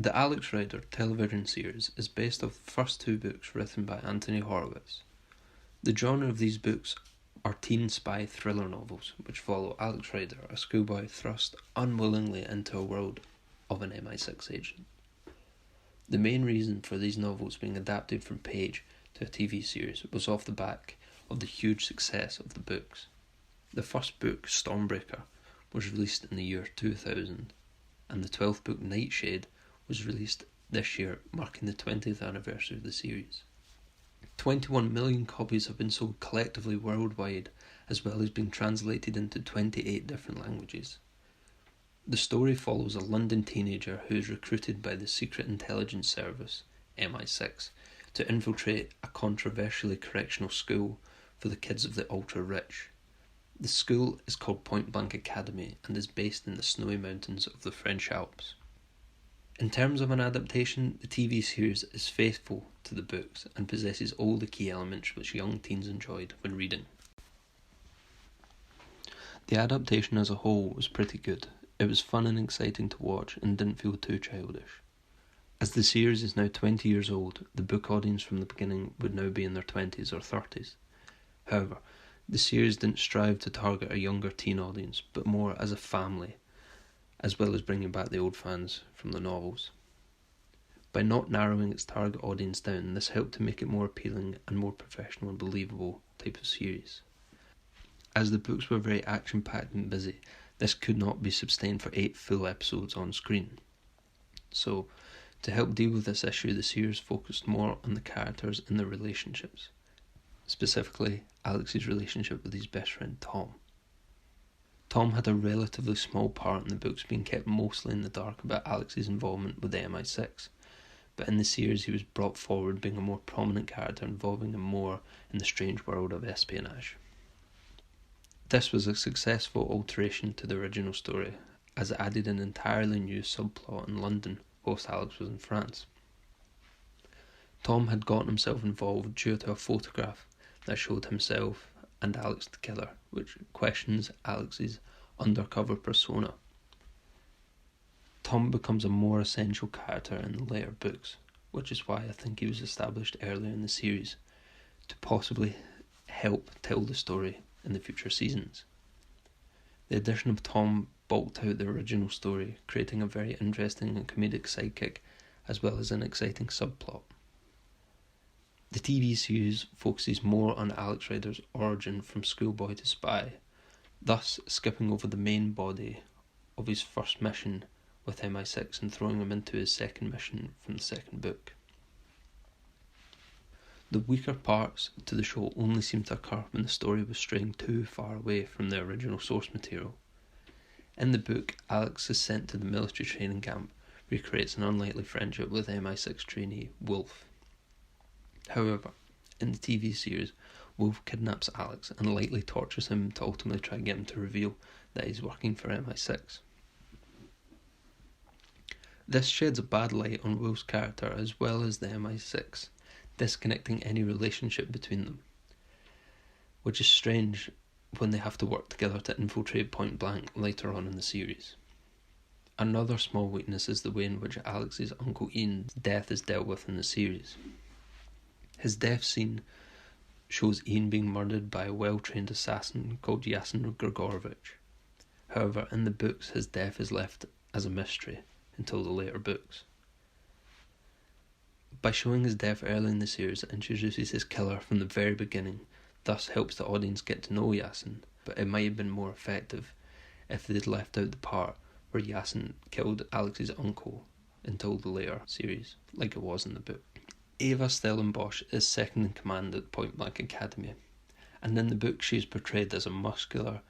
The Alex Rider television series is based off the first two books written by Anthony Horowitz. The genre of these books are teen spy thriller novels, which follow Alex Rider, a schoolboy thrust unwillingly into a world of an MI6 agent. The main reason for these novels being adapted from page to a TV series was off the back of the huge success of the books. The first book, Stormbreaker, was released in the year 2000, and the 12th book, Nightshade, was released this year, marking the 20th anniversary of the series. 21 million copies have been sold collectively worldwide, as well as being translated into 28 different languages. The story follows a London teenager who is recruited by the Secret Intelligence Service, MI6, to infiltrate a controversially correctional school for the kids of the ultra-rich. The school is called Point Blank Academy and is based in the snowy mountains of the French Alps. In terms of an adaptation, the TV series is faithful to the books and possesses all the key elements which young teens enjoyed when reading. The adaptation as a whole was pretty good. It was fun and exciting to watch and didn't feel too childish. As the series is now 20 years old, the book audience from the beginning would now be in their 20s or 30s. However, the series didn't strive to target a younger teen audience, but more as a family, as well as bringing back the old fans from the novels. By not narrowing its target audience down, this helped to make it more appealing and more professional and believable type of series. As the books were very action-packed and busy, this could not be sustained for 8 full episodes on screen. So, to help deal with this issue, the series focused more on the characters and their relationships, specifically Alex's relationship with his best friend Tom. Tom had a relatively small part in the books, being kept mostly in the dark about Alex's involvement with the MI6, but in the series he was brought forward being a more prominent character, involving him more in the strange world of espionage. This was a successful alteration to the original story, as it added an entirely new subplot in London whilst Alex was in France. Tom had gotten himself involved due to a photograph that showed himself and Alex together, which questions Alex's undercover persona. Tom becomes a more essential character in the later books, which is why I think he was established earlier in the series, to possibly help tell the story in the future seasons. The addition of Tom bulked out the original story, creating a very interesting and comedic sidekick, as well as an exciting subplot. The TV series focuses more on Alex Rider's origin from schoolboy to spy, thus skipping over the main body of his first mission with MI6 and throwing him into his second mission from the second book. The weaker parts to the show only seem to occur when the story was straying too far away from the original source material. In the book, Alex is sent to the military training camp where he creates an unlikely friendship with MI6 trainee Wolfe. However, in the TV series, Wolfe kidnaps Alex and lightly tortures him to ultimately try and get him to reveal that he's working for MI6. This sheds a bad light on Wolfe's character as well as the MI6, disconnecting any relationship between them, which is strange when they have to work together to infiltrate Point Blank later on in the series. Another small weakness is the way in which Alex's Uncle Ian's death is dealt with in the series. His death scene shows Ian being murdered by a well-trained assassin called Yasin Grigorovich. However, in the books his death is left as a mystery until the later books. By showing his death early in the series, it introduces his killer from the very beginning, thus helps the audience get to know Yasin, but it might have been more effective if they'd left out the part where Yasin killed Alex's uncle until the later series, like it was in the book. Ava Stellenbosch is second in command at Point Blank Academy, and in the book she is portrayed as a muscular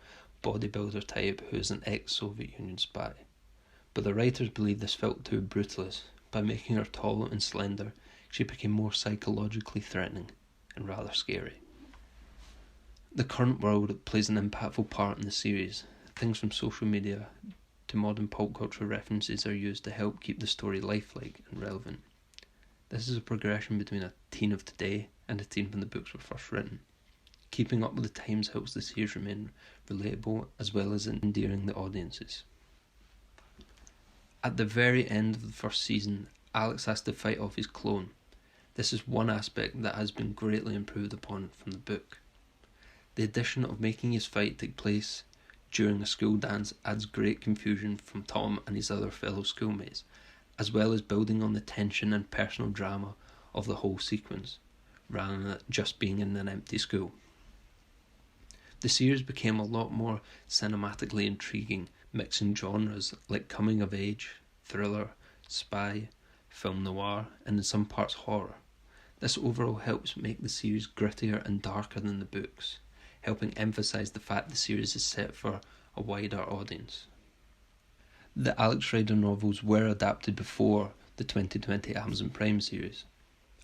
bodybuilder type who is an ex-Soviet Union spy. But the writers believe this felt too brutalist. By making her tall and slender, she became more psychologically threatening and rather scary. The current world plays an impactful part in the series. Things from social media to modern pop culture references are used to help keep the story lifelike and relevant. This is a progression between a teen of today and a teen when the books were first written. Keeping up with the times helps the series remain relatable as well as endearing the audiences. At the very end of the first season, Alex has to fight off his clone. This is one aspect that has been greatly improved upon from the book. The addition of making his fight take place during a school dance adds great confusion from Tom and his other fellow schoolmates, as well as building on the tension and personal drama of the whole sequence, rather than it just being in an empty school. The series became a lot more cinematically intriguing, mixing genres like coming of age, thriller, spy, film noir, and in some parts horror. This overall helps make the series grittier and darker than the books, helping emphasise the fact the series is set for a wider audience. The Alex Rider novels were adapted before the 2020 Amazon Prime series.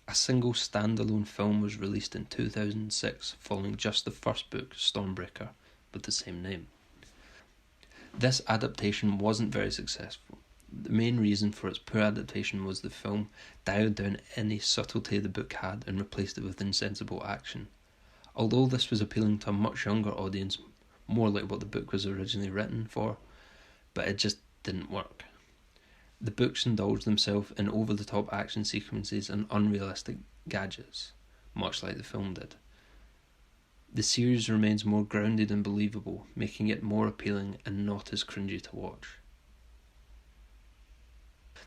A single standalone film was released in 2006 following just the first book, Stormbreaker, with the same name. This adaptation wasn't very successful. The main reason for its poor adaptation was the film dialed down any subtlety the book had and replaced it with insensible action. Although this was appealing to a much younger audience, more like what the book was originally written for, but it just didn't work. The books indulged themselves in over-the-top action sequences and unrealistic gadgets, much like the film did. The series remains more grounded and believable, making it more appealing and not as cringy to watch.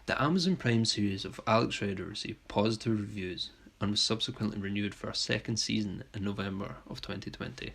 The Amazon Prime series of Alex Rider received positive reviews and was subsequently renewed for a second season in November of 2020.